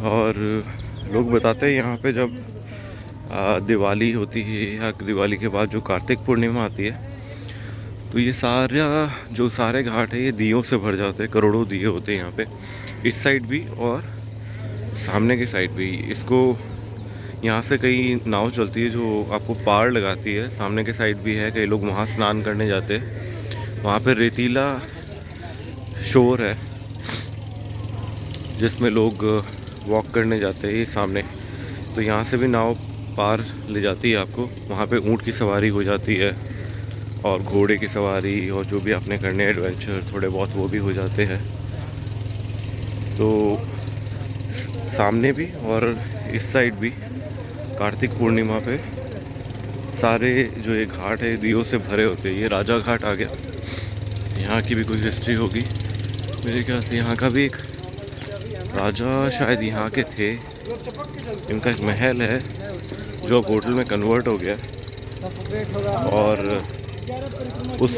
और लोग बताते हैं यहाँ पे जब दिवाली होती है या दिवाली के बाद जो कार्तिक पूर्णिमा आती है तो ये जो सारे घाट है ये दियों से भर जाते हैं। करोड़ों दिए होते हैं यहाँ पे, इस साइड भी और सामने की साइड भी। इसको यहाँ से कई नाव चलती है जो आपको पार लगाती है। सामने के साइड भी है, कई लोग वहाँ स्नान करने जाते हैं। वहाँ पे रेतीला शोर है जिसमें लोग वॉक करने जाते हैं। ये सामने तो यहाँ से भी नाव पार ले जाती है आपको। वहाँ पे ऊँट की सवारी हो जाती है और घोड़े की सवारी और जो भी आपने करने एडवेंचर थोड़े बहुत वो भी हो जाते हैं। तो सामने भी और इस साइड भी कार्तिक पूर्णिमा पे सारे जो ये घाट है दियों से भरे होते हैं। ये राजा घाट आ गया। यहाँ की भी कोई हिस्ट्री होगी मेरे ख्याल से। यहाँ का भी एक राजा शायद यहाँ के थे। इनका एक महल है जो अब होटल में कन्वर्ट हो गया और उस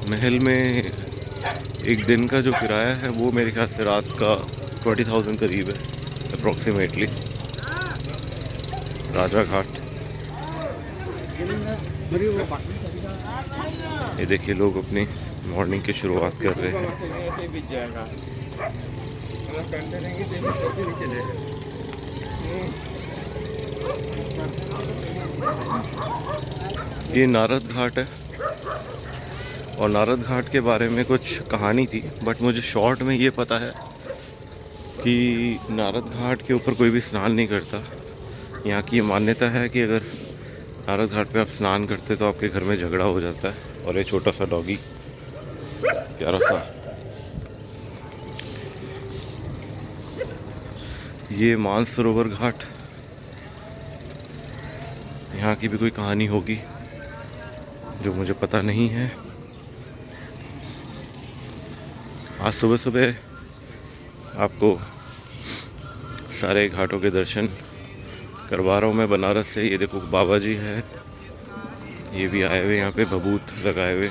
महल में एक दिन का जो किराया है वो मेरे ख्याल से रात का 20,000 करीब है अप्रॉक्सीमेटली। राजा घाट ये देखिए, लोग अपनी मॉर्निंग की शुरुआत कर रहे हैं। ये नारद घाट है और नारद घाट के बारे में कुछ कहानी थी, बट मुझे शॉर्ट में ये पता है कि नारद घाट के ऊपर कोई भी स्नान नहीं करता। यहाँ की मान्यता है कि अगर नारद घाट पे आप स्नान करते तो आपके घर में झगड़ा हो जाता है। और ये छोटा सा डॉगी प्यारा सा, ये मानसरोवर घाट। यहाँ की भी कोई कहानी होगी जो मुझे पता नहीं है। आज सुबह सुबह आपको सारे घाटों के दर्शन करवा रहा हूँ मैं बनारस से। ये देखो बाबा जी है, ये भी आए हुए यहाँ पे भभूत लगाए हुए।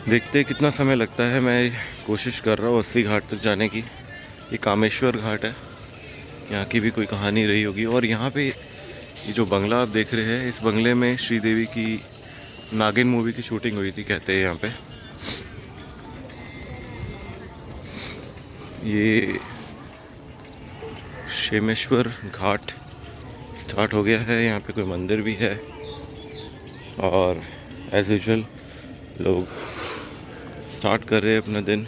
देखते कितना समय लगता है। मैं कोशिश कर रहा हूँ 80 घाट तक जाने की। ये कामेश्वर घाट है, यहाँ की भी कोई कहानी रही होगी। और यहाँ पे ये जो बंगला आप देख रहे हैं, इस बंगले में श्रीदेवी की नागिन मूवी की शूटिंग हुई थी कहते हैं यहाँ पे। ये क्षेमेश्वर घाट स्टार्ट हो गया है। यहाँ पे कोई मंदिर भी है और एज यूजुअल लोग स्टार्ट कर रहे हैं अपना दिन।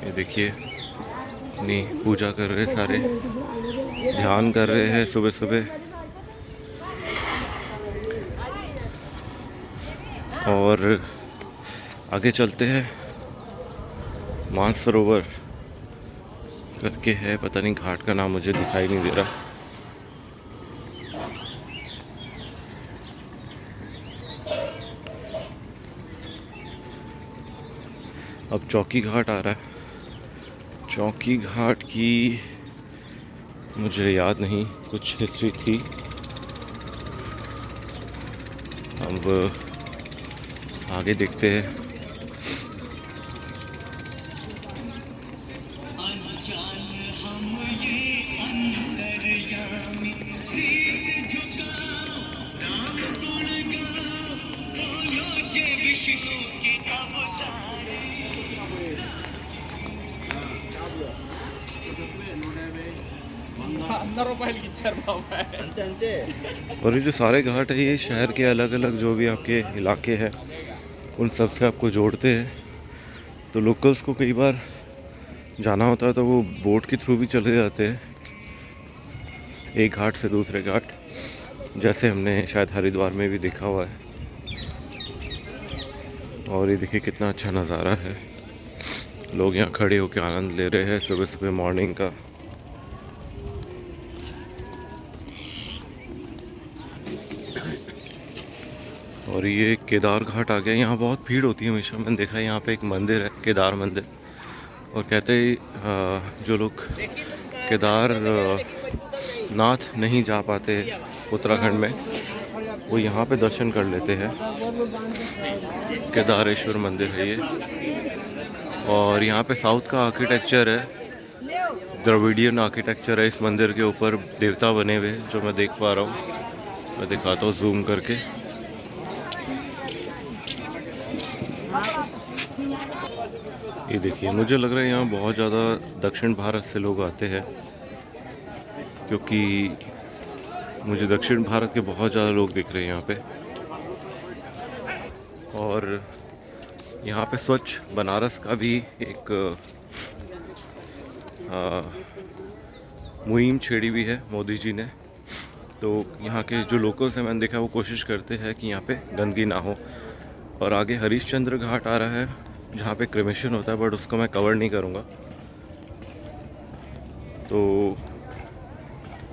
ये देखिए अपनी पूजा कर रहे हैं, सारे ध्यान कर रहे हैं सुबह सुबह। और आगे चलते हैं। मानसरोवर करके है, पता नहीं घाट का नाम मुझे दिखाई नहीं दे रहा। अब चौकी घाट आ रहा है। चौकी घाट की मुझे याद नहीं, कुछ हिस्ट्री थी। अब आगे देखते हैं। और ये जो सारे घाट है ये शहर के अलग अलग जो भी आपके इलाके हैं उन सब से आपको जोड़ते हैं। तो लोकल्स को कई बार जाना होता है तो वो बोट के थ्रू भी चले जाते हैं एक घाट से दूसरे घाट, जैसे हमने शायद हरिद्वार में भी देखा हुआ है। और ये देखिए कितना अच्छा नज़ारा है। लोग यहाँ खड़े होकर आनंद ले रहे हैं सुबह सुबह मॉर्निंग का। और ये केदार घाट आ गया। यहाँ बहुत भीड़ होती है हमेशा। मैंने देखा है यहाँ पे एक मंदिर है, केदार मंदिर। और कहते हैं जो लोग नाथ नहीं जा पाते उत्तराखंड में, वो यहाँ पे दर्शन कर लेते हैं। केदारेश्वर मंदिर है ये, और यहाँ पे साउथ का आर्किटेक्चर है, द्रविडियन आर्किटेक्चर है। इस मंदिर के ऊपर देवता बने हुए जो मैं देख पा रहा हूँ। मैं दिखाता हूँ जूम करके। ये देखिए, मुझे लग रहा है यहाँ बहुत ज़्यादा दक्षिण भारत से लोग आते हैं, क्योंकि मुझे दक्षिण भारत के बहुत ज़्यादा लोग दिख रहे हैं यहाँ पे। और यहाँ पे स्वच्छ बनारस का भी एक मुहिम छेड़ी हुई है मोदी जी ने। तो यहाँ के जो लोकल्स हैं, मैंने देखा, वो कोशिश करते हैं कि यहाँ पे गंदगी ना हो। और आगे हरिश्चंद्र घाट आ रहा है जहाँ पे क्रिमेशन होता है, बट उसको मैं कवर नहीं करूँगा, तो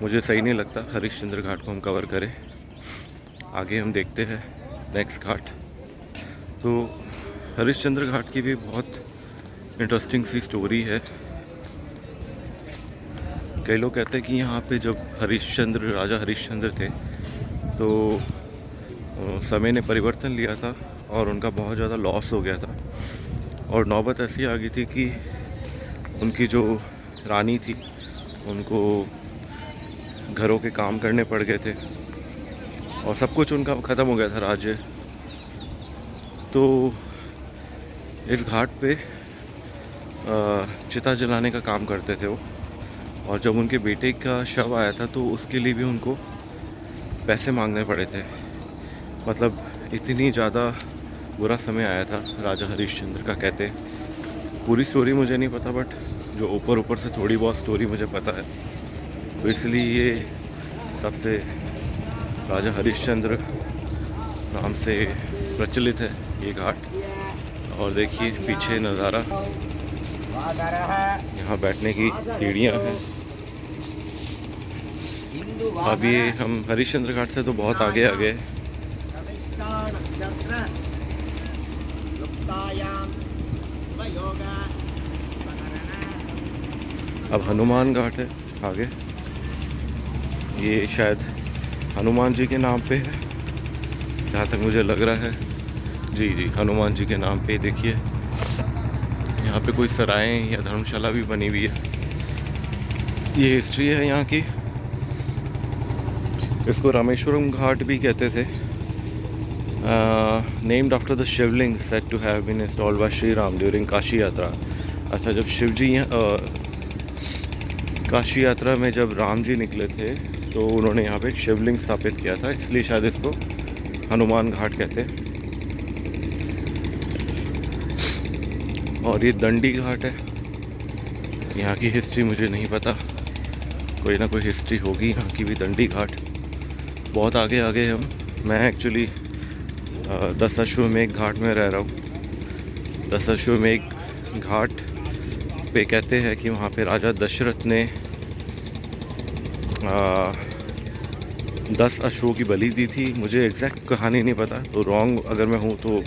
मुझे सही नहीं लगता हरिश्चंद्र घाट को हम कवर करें। आगे हम देखते हैं नेक्स्ट घाट। तो हरिश्चंद्र घाट की भी बहुत इंटरेस्टिंग सी स्टोरी है। कई लोग कहते हैं कि यहाँ पे जब राजा हरिश्चंद्र थे, तो समय ने परिवर्तन लिया था और उनका बहुत ज़्यादा लॉस हो गया था। और नौबत ऐसी आ गई थी कि उनकी जो रानी थी, उनको घरों के काम करने पड़ गए थे और सब कुछ उनका ख़त्म हो गया था राज्य। तो इस घाट पे चिता जलाने का काम करते थे वो। और जब उनके बेटे का शव आया था, तो उसके लिए भी उनको पैसे मांगने पड़े थे। मतलब इतनी ज़्यादा बुरा समय आया था राजा हरिश्चंद्र का, कहते। पूरी स्टोरी मुझे नहीं पता, बट जो ऊपर से थोड़ी बहुत स्टोरी मुझे पता है, तो इसलिए ये तब से राजा हरिश्चंद्र नाम से प्रचलित है ये घाट। और देखिए पीछे नज़ारा, यहाँ बैठने की सीढ़ियाँ हैं। अब ये हम हरिश्चंद्र घाट से तो बहुत आगे आ गए। अब हनुमान घाट है आगे। ये शायद हनुमान जी के नाम पे है, जहाँ तक मुझे लग रहा है। जी हनुमान जी के नाम पे। देखिए यहाँ पे कोई सराय या धर्मशाला भी बनी हुई है। ये हिस्ट्री है यहाँ की। इसको रामेश्वरम घाट भी कहते थे। Named after the Shivling said to have been installed by Shri Ram during Kashi yatra. अच्छा, जब शिव जी काशी यात्रा में जब राम जी निकले थे, तो उन्होंने यहाँ पे एक शिवलिंग स्थापित किया था, इसलिए शायद इसको हनुमान घाट कहते हैं। और ये दंडी घाट है। यहाँ की हिस्ट्री मुझे नहीं पता, कोई ना कोई हिस्ट्री होगी यहाँ की भी। दंडी घाट बहुत आगे हम। मैं एक्चुअली दशाश्वमेध घाट में रह रहा हूँ। दशाश्वमेध घाट पे कहते हैं कि वहाँ पे राजा दशरथ ने 10 अश्वों की बलि दी थी। मुझे एग्जैक्ट कहानी नहीं पता, तो रॉन्ग अगर मैं हूँ तो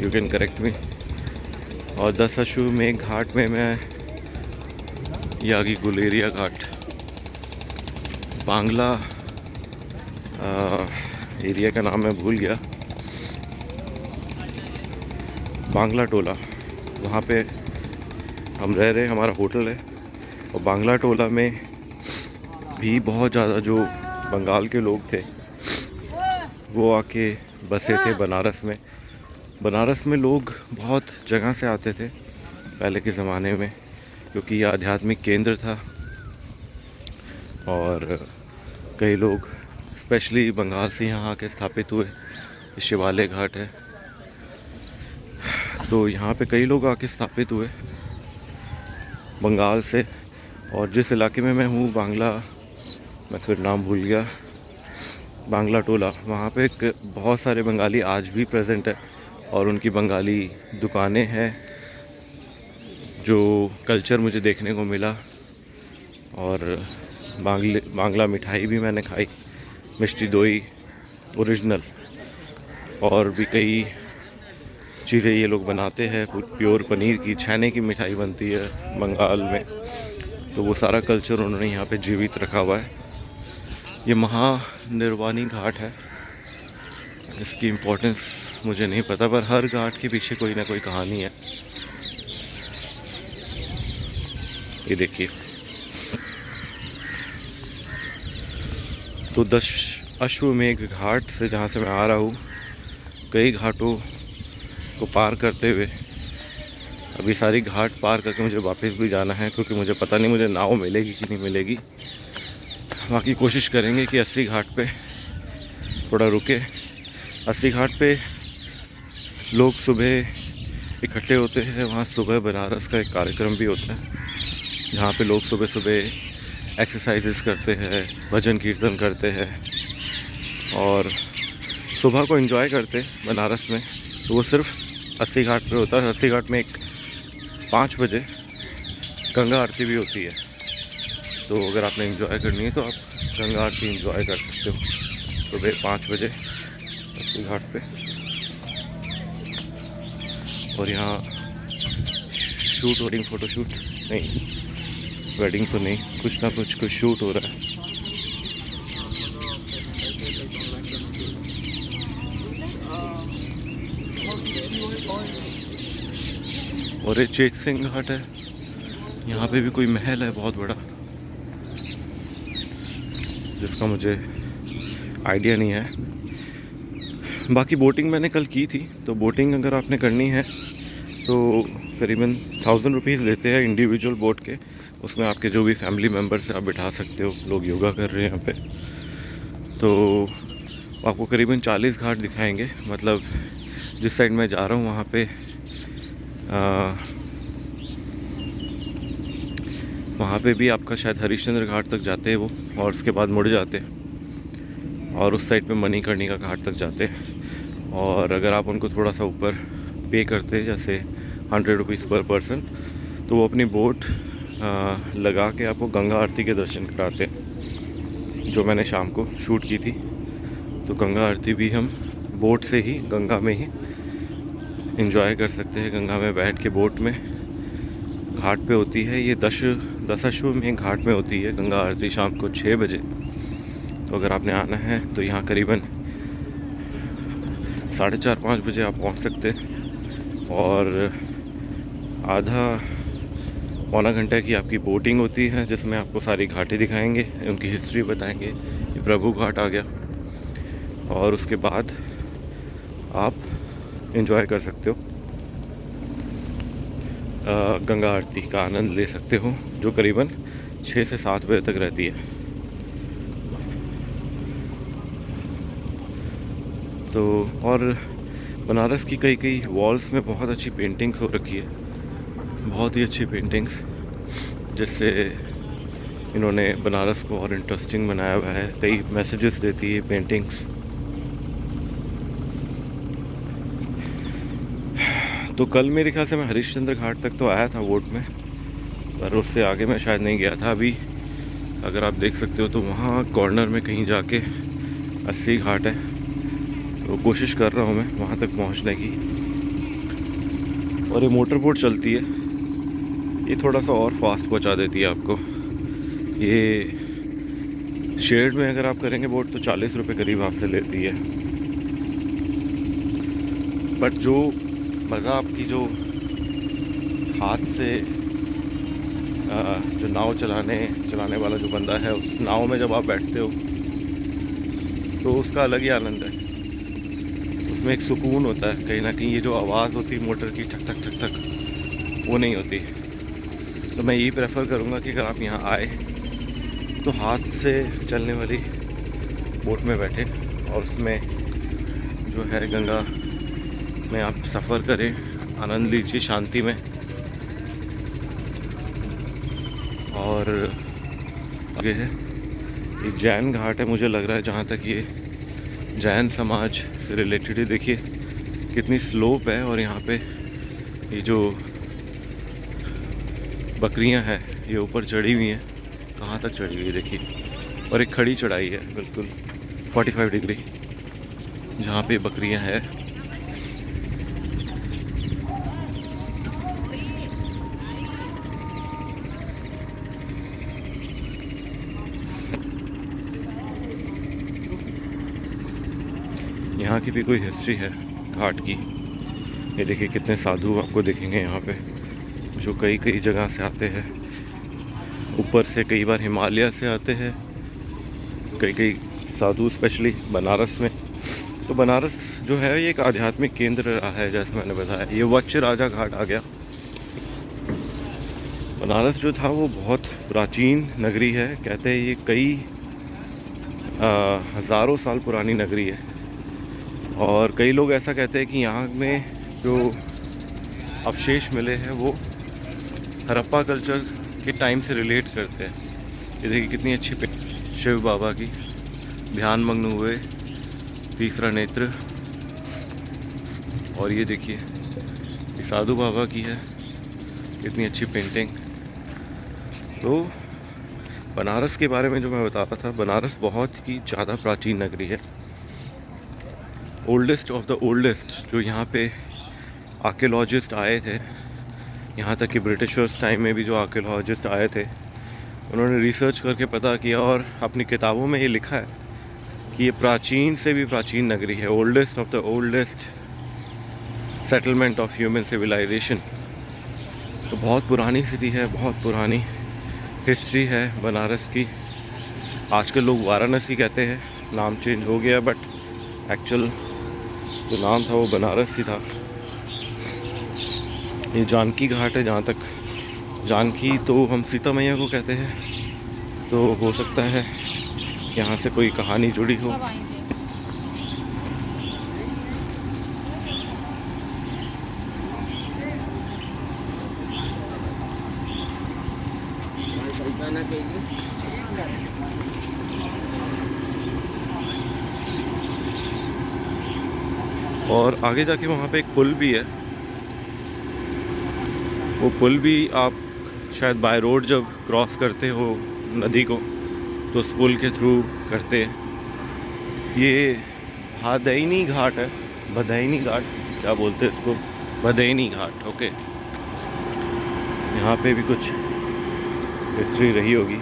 यू कैन करेक्ट मी। और दशाश्वमेध घाट में मैं यागी गुलेरिया घाट, बांग्ला एरिया का नाम मैं भूल गया, बांग्ला टोला, वहाँ पे हम रह रहे, हमारा होटल है। और बांग्ला टोला में भी बहुत ज़्यादा जो बंगाल के लोग थे, वो आके बसे थे बनारस में। बनारस में लोग बहुत जगह से आते थे पहले के ज़माने में, क्योंकि ये आध्यात्मिक केंद्र था। और कई लोग स्पेशली बंगाल से यहाँ आके स्थापित हुए। शिवालय घाट है, तो यहाँ पे कई लोग आके स्थापित हुए बंगाल से। और जिस इलाके में मैं हूँ, बांग्ला, मैं फिर नाम भूल गया, बांग्ला टोला, वहाँ पे बहुत सारे बंगाली आज भी प्रेजेंट है। और उनकी बंगाली दुकानें हैं, जो कल्चर मुझे देखने को मिला। और बांग्ला मिठाई भी मैंने खाई, मिष्टी दोई ओरिजिनल। और भी कई चीज़ें ये लोग बनाते हैं। प्योर पनीर की, छैने की मिठाई बनती है बंगाल में। तो वो सारा कल्चर उन्होंने यहाँ पे जीवित रखा हुआ है। ये महानिर्वाणी घाट है, इसकी इम्पोर्टेंस मुझे नहीं पता, पर हर घाट के पीछे कोई ना कोई कहानी है। ये देखिए, तो 10 अश्वमेघ घाट से जहाँ से मैं आ रहा हूँ, कई घाटों को पार करते हुए अभी सारी घाट पार करके मुझे वापस भी जाना है, क्योंकि मुझे पता नहीं मुझे नाव मिलेगी कि नहीं मिलेगी। बाकी कोशिश करेंगे कि 80 घाट पे थोड़ा रुके। 80 घाट पे लोग सुबह इकट्ठे होते हैं, वहाँ सुबह बनारस का एक कार्यक्रम भी होता है जहाँ पे लोग सुबह सुबह एक्सरसाइजेस करते हैं, भजन कीर्तन करते हैं और सुबह को एंजॉय करते हैं बनारस में। तो वो सिर्फ 80 घाट पे होता है। 80 घाट में एक 5 बजे गंगा आरती भी होती है, तो अगर आपने एंजॉय करनी है तो आप गंगा आरती एंजॉय कर सकते हो सुबह 5 बजे 80 घाट पे। और यहाँ शूट वेडिंग फ़ोटोशूट नहीं, वेडिंग तो नहीं, कुछ ना कुछ शूट हो रहा है। और ये चेत सिंह घाट है, यहाँ पे भी कोई महल है बहुत बड़ा, जिसका मुझे आइडिया नहीं है। बाकी बोटिंग मैंने कल की थी, तो बोटिंग अगर आपने करनी है तो करीबन 1000 रुपीज़ लेते हैं इंडिविजुअल बोट के। उसमें आपके जो भी फैमिली मेम्बर्स हैं आप बिठा सकते हो। लोग योगा कर रहे हैं यहाँ पे, तो आपको करीबन 40 घाट दिखाएंगे। मतलब जिस साइड मैं जा रहा हूँ वहाँ पे वहाँ पे भी आपका शायद हरिश्चंद्र घाट तक जाते हैं वो, और उसके बाद मुड़ जाते हैं और उस साइड पे मणिकर्णिका घाट तक जाते हैं। और अगर आप उनको थोड़ा सा ऊपर पे करते हैं, जैसे 100 रुपीज़ पर पर्सन, तो वो अपनी बोट लगा के आपको गंगा आरती के दर्शन कराते हैं, जो मैंने शाम को शूट की थी। तो गंगा आरती भी हम बोट से ही, गंगा में ही एंजॉय कर सकते हैं। गंगा में बैठ के बोट में घाट पे होती है। ये 10 अश्वमेघ घाट में होती है गंगा आरती शाम को 6 बजे। तो अगर आपने आना है तो यहाँ करीबन 4:30-5 बजे आप पहुँच सकते हैं। और आधा पौना घंटे की आपकी बोटिंग होती है, जिसमें आपको सारी घाटें दिखाएंगे, उनकी हिस्ट्री बताएंगे। ये प्रभु घाट आ गया, और उसके बाद आप एंजॉय कर सकते हो, गंगा आरती का आनंद ले सकते हो, जो करीबन 6 से 7 बजे तक रहती है। तो और बनारस की कई वॉल्स में बहुत अच्छी पेंटिंग्स हो रखी है, बहुत ही अच्छी पेंटिंग्स, जिससे इन्होंने बनारस को और इंटरेस्टिंग बनाया हुआ है। कई मैसेजेस देती है पेंटिंग्स। तो कल मेरे ख्याल से मैं हरिश्चंद्र घाट तक तो आया था बोट में, पर उससे आगे मैं शायद नहीं गया था। अभी अगर आप देख सकते हो तो वहाँ कॉर्नर में कहीं जाके 80 घाट है, तो कोशिश कर रहा हूँ मैं वहाँ तक पहुँचने की। और ये मोटर बोट चलती है, ये थोड़ा सा और फास्ट पहुँचा देती है आपको। ये शेड में अगर आप करेंगे बोट तो 40 रुपये करीब आपसे लेती है। बट जो मज़ा आपकी जो हाथ से जो नाव चलाने वाला जो बंदा है, उस नाव में जब आप बैठते हो तो उसका अलग ही आनंद है। उसमें एक सुकून होता है कहीं ना कहीं। ये जो आवाज़ होती है मोटर की, ठक ठक ठक ठक, वो नहीं होती। तो मैं यही प्रेफर करूँगा कि अगर आप यहाँ आए तो हाथ से चलने वाली बोट में बैठे और उसमें जो है गंगा में आप सफ़र करें, आनंद लीजिए शांति में। और आगे है ये जैन घाट है, मुझे लग रहा है, जहाँ तक ये जैन समाज से रिलेटेड है। देखिए कितनी स्लोप है, और यहाँ पे ये जो बकरियां हैं ये ऊपर चढ़ी हुई हैं। कहाँ तक चढ़ी हुई है देखिए, और एक खड़ी चढ़ाई है बिल्कुल 45 डिग्री, जहाँ पे बकरियां हैं। यहाँ की भी कोई हिस्ट्री है घाट की। ये देखिए कितने साधु आपको दिखेंगे यहाँ पे, जो कई कई जगह से आते हैं। ऊपर से कई बार हिमालय से आते हैं कई कई साधु, स्पेशली बनारस में। तो बनारस जो है ये एक आध्यात्मिक केंद्र रहा है, जैसे मैंने बताया। ये वच्छ राजा घाट आ गया। बनारस जो था वो बहुत प्राचीन नगरी है। कहते हैं ये कई हज़ारों साल पुरानी नगरी है। और कई लोग ऐसा कहते हैं कि यहाँ में जो अवशेष मिले हैं वो हड़प्पा कल्चर के टाइम से रिलेट करते हैं। ये देखिए कितनी अच्छी शिव बाबा की ध्यान मग्न हुए, तीसरा नेत्र। और ये देखिए ये साधु बाबा की है, कितनी अच्छी पेंटिंग। तो बनारस के बारे में जो मैं बता रहा था, बनारस बहुत ही ज़्यादा प्राचीन नगरी है। Oldest of the oldest. जो यहाँ पे आर्कियोलॉजिस्ट आए थे, यहाँ तक कि ब्रिटिशर्स टाइम में भी जो आर्कियोलॉजिस्ट आए थे, उन्होंने रिसर्च करके पता किया और अपनी किताबों में ये लिखा है कि ये प्राचीन से भी प्राचीन नगरी है। Oldest of the oldest settlement of human civilization. तो बहुत पुरानी सिटी है, बहुत पुरानी हिस्ट्री है बनारस की। आजकल लोग वाराणसी कहते हैं, नाम चेंज हो गया, बट एक्चुअल जो नाम था वो बनारस ही था। ये जानकी घाट है, जहाँ तक जानकी तो हम सीता मैया को कहते हैं, तो हो सकता है कि यहाँ से कोई कहानी जुड़ी हो। और आगे जाके वहाँ पे एक पुल भी है। वो पुल भी आप शायद बाय रोड जब क्रॉस करते हो नदी को, तो उस पुल के थ्रू करते हैं। ये भादैनी घाट है, भदैनी घाट क्या बोलते हैं इसको, भदैनी घाट। ओके, यहाँ पे भी कुछ हिस्ट्री रही होगी।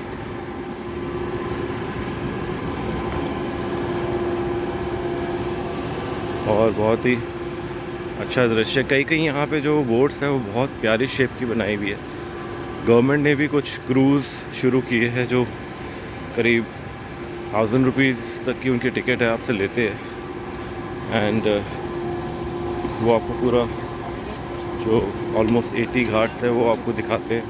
और बहुत ही अच्छा दृश्य। कई कई यहाँ पे जो बोट्स है वो बहुत प्यारी शेप की बनाई हुई है। गवर्नमेंट ने भी कुछ क्रूज़ शुरू किए हैं जो करीब 1000 रुपीज़ तक की उनकी टिकट है, आपसे लेते हैं। एंड वो आपको पूरा जो ऑलमोस्ट 80 घाट्स है वो आपको दिखाते हैं।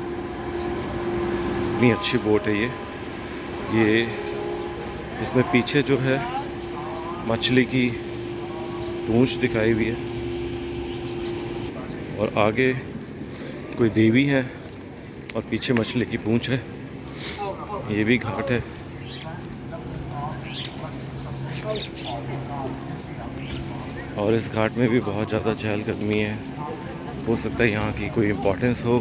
इतनी अच्छी बोट है ये इसमें पीछे जो है मछली की पूंछ दिखाई हुई है, और आगे कोई देवी है और पीछे मछली की पूंछ है। ये भी घाट है। और इस घाट में भी बहुत ज़्यादा चहलकदमी है। हो सकता है यहाँ की कोई इम्पोर्टेंस हो।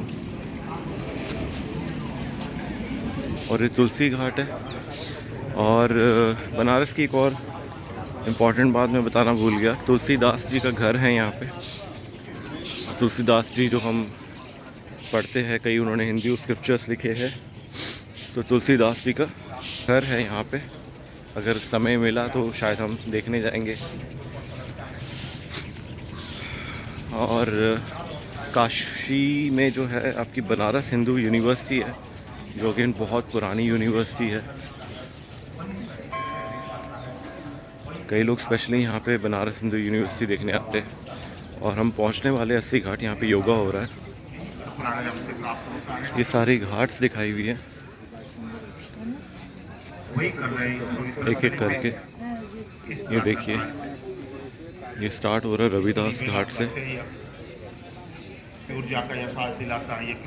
और ये तुलसी घाट है। और बनारस की एक और इम्पॉर्टेंट बात मैं बताना भूल गया, तुलसीदास जी का घर है यहाँ पे। तुलसीदास जी जो हम पढ़ते हैं, कई उन्होंने हिंदी स्क्रिप्चर्स लिखे हैं, तो तुलसीदास जी का घर है यहाँ पे। अगर समय मिला तो शायद हम देखने जाएंगे। और काशी में जो है आपकी बनारस हिंदू यूनिवर्सिटी है, जो कि बहुत पुरानी यूनिवर्सिटी है। कई लोग स्पेशली यहाँ पे बनारस हिंदू यूनिवर्सिटी देखने आते हैं। और हम पहुँचने वाले 80 घाट। यहाँ पे योगा हो रहा है। ये सारी घाट्स दिखाई हुई है एक एक करके। ये देखिए, ये स्टार्ट हो रहा है रविदास घाट से,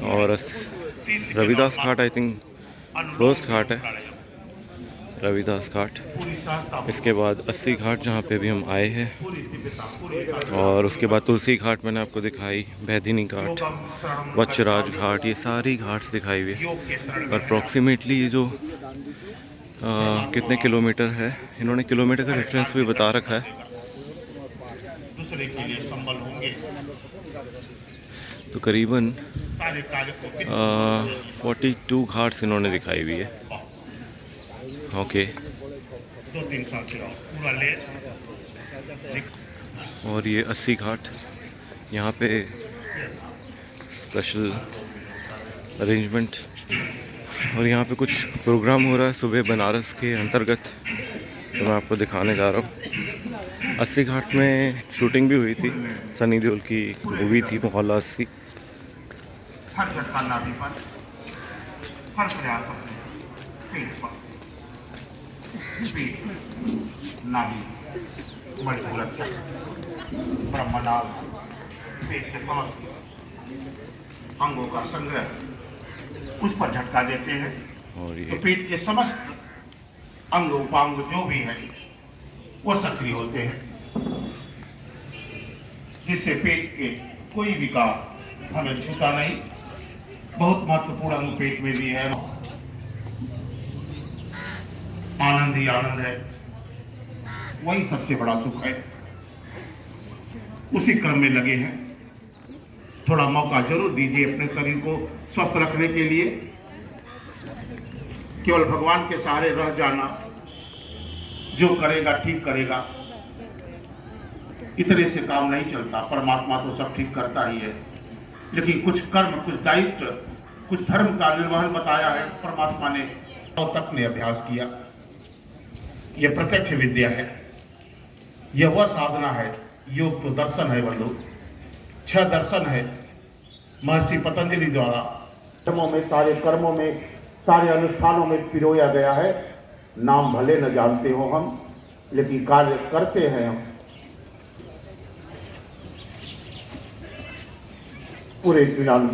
और रविदास घाट आई थिंक फर्स्ट घाट है, रविदास घाट। इसके बाद 80 घाट जहाँ पे भी हम आए हैं, और उसके बाद तुलसी घाट मैंने आपको दिखाई, भैदिनी घाट, वच्छराज घाट, ये सारी घाट्स दिखाई हुई है। और अप्रॉक्सीमेटली ये जो कितने किलोमीटर है, इन्होंने किलोमीटर का डिफरेंस भी बता रखा है। तो करीबन 42 घाट्स इन्होंने दिखाई हुई है। ओके, और ये 80 घाट, यहाँ पे स्पेशल अरेंजमेंट और यहाँ पे कुछ प्रोग्राम हो रहा है सुबह बनारस के अंतर्गत, तो मैं आपको दिखाने जा रहा हूँ। 80 घाट में शूटिंग भी हुई थी, सनी देओल की मूवी थी मोहल्ला 80। अंगों का संग्रह उस पर झटका देते हैं और ये तो पेट के समस्त अंग उपांग जो भी है वो सक्रिय होते हैं, जिससे पेट के कोई विकार हमें छूता नहीं। बहुत महत्वपूर्ण अंग पेट में भी है। आनंद ही आनंद है, वही सबसे बड़ा सुख है। उसी क्रम में लगे हैं। थोड़ा मौका जरूर दीजिए अपने शरीर को स्वस्थ रखने के लिए। केवल भगवान के सहारे रह जाना, जो करेगा ठीक करेगा, इतने से काम नहीं चलता। परमात्मा तो सब ठीक करता ही है, लेकिन कुछ कर्म, कुछ दायित्व, कुछ धर्म का निर्वहन बताया है परमात्मा ने। और तक ने अभ्यास किया। यह प्रत्यक्ष विद्या है, यह वह साधना है। योग तो दर्शन है बंधु, 6 दर्शन है महर्षि पतंजलि द्वारा। कर्मों में, सारे कर्मों में, सारे अनुष्ठानों में पिरोया गया है। नाम भले न जानते हो हम, लेकिन कार्य करते हैं हम पूरे ज्ञान,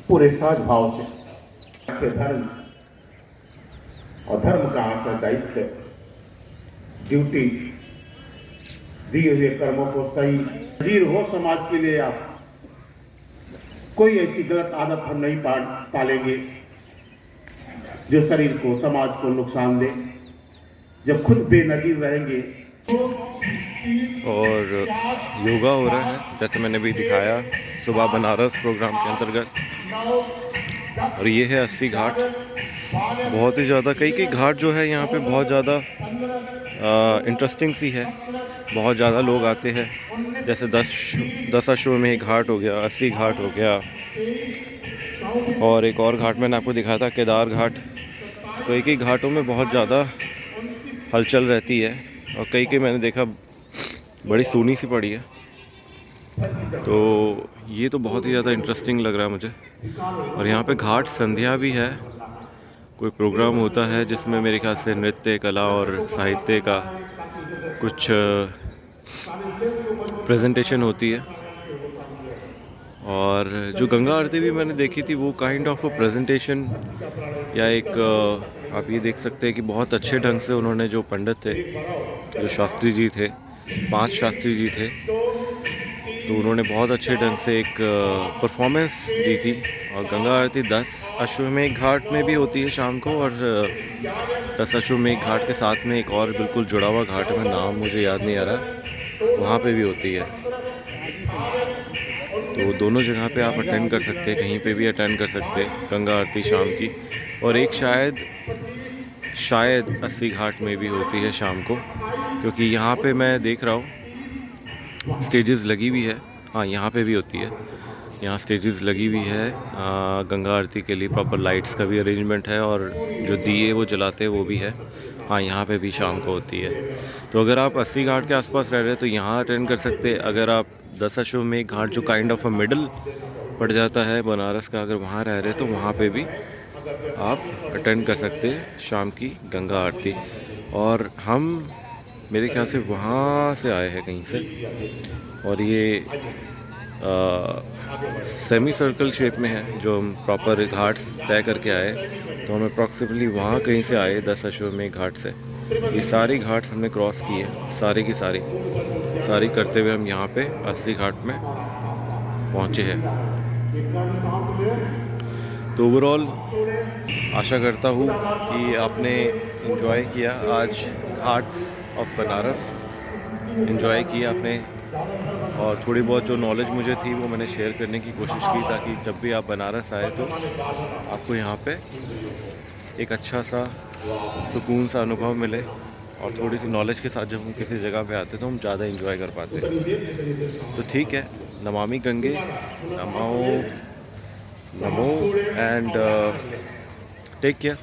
पूरे सहज भाव से। धर्म और धर्म का आपका दायित्व, ड्यूटी, दिए हुए कर्मों को सही हाजिर हो समाज के लिए। आप कोई ऐसी गलत आदत हम नहीं पालेंगे जो शरीर को, समाज को नुकसान दे। जब खुद बेनजीर रहेंगे। और योगा हो रहा है, जैसे मैंने भी दिखाया सुबह बनारस प्रोग्राम के अंतर्गत। और ये है 80 घाट। बहुत ही ज़्यादा कई घाट जो है यहाँ पे बहुत ज़्यादा इंटरेस्टिंग सी है। बहुत ज़्यादा लोग आते हैं, जैसे 10 अश्वमेध घाट हो गया, 80 घाट हो गया, और एक और घाट मैंने आपको दिखाया था केदार घाट। कई घाटों में बहुत ज़्यादा हलचल रहती है, और कई मैंने देखा बड़ी सूनी सी पड़ी है। तो ये तो बहुत ही ज़्यादा इंटरेस्टिंग लग रहा है मुझे। और यहाँ पे घाट संध्या भी है, कोई प्रोग्राम होता है जिसमें मेरे ख्याल से नृत्य, कला और साहित्य का कुछ प्रेजेंटेशन होती है। और जो गंगा आरती भी मैंने देखी थी, वो काइंड ऑफ अ प्रेजेंटेशन, या एक आप ये देख सकते हैं कि बहुत अच्छे ढंग से उन्होंने, जो पंडित थे, जो शास्त्री जी थे, 5 शास्त्री जी थे, तो उन्होंने बहुत अच्छे ढंग से एक परफॉर्मेंस दी थी। और गंगा आरती 10 अश्वमेध घाट में भी होती है शाम को, और 10 अश्वमेध घाट के साथ में एक और बिल्कुल जुड़ा हुआ घाट है, नाम मुझे याद नहीं आ रहा, वहाँ पे भी होती है। तो दोनों जगह पे आप अटेंड कर सकते हैं, कहीं पे भी अटेंड कर सकते हैं गंगा आरती शाम की। और एक शायद 80 घाट में भी होती है शाम को, क्योंकि यहाँ पे मैं देख रहा हूँ स्टेजेस लगी हुई है। हाँ, यहाँ पे भी होती है, यहाँ स्टेजेस लगी हुई है गंगा आरती के लिए। प्रॉपर लाइट्स का भी अरेंजमेंट है, और जो दिए वो जलाते हैं वो भी है। हाँ, यहाँ पे भी शाम को होती है। तो अगर आप 80 घाट के आसपास रह रहे हैं तो यहाँ अटेंड कर सकते हैं। अगर आप 10 अश्वमेध घाट, जो काइंड ऑफ अ मिडल पड़ जाता है बनारस का, अगर वहाँ रह रहे हैं तो वहाँ पे भी आप अटेंड कर सकते हैं शाम की गंगा आरती। और हम मेरे ख्याल से वहाँ से आए हैं कहीं से, और ये सेमी सर्कल शेप में है, जो हम प्रॉपर घाट्स तय करके आए, तो हम अप्रॉक्सीमेटली वहाँ कहीं से आए 10 अश्वमेध घाट से। ये सारी घाट्स हमने क्रॉस की है, सारी की सारी करते हुए हम यहाँ पे 80 घाट में पहुँचे हैं। तो ओवरऑल आशा करता हूँ कि आपने एंजॉय किया आज घाट्स ऑफ बनारस, एंजॉय किया आपने, और थोड़ी बहुत जो नॉलेज मुझे थी वो मैंने शेयर करने की कोशिश की, ताकि जब भी आप बनारस आए तो आपको यहाँ पे एक अच्छा सा सुकून सा अनुभव मिले, और थोड़ी सी नॉलेज के साथ जब हम किसी जगह पे आते हैं तो हम ज़्यादा इंजॉय कर पाते हैं। तो ठीक है, नमामि गंगे, नमो एंड टेक केयर।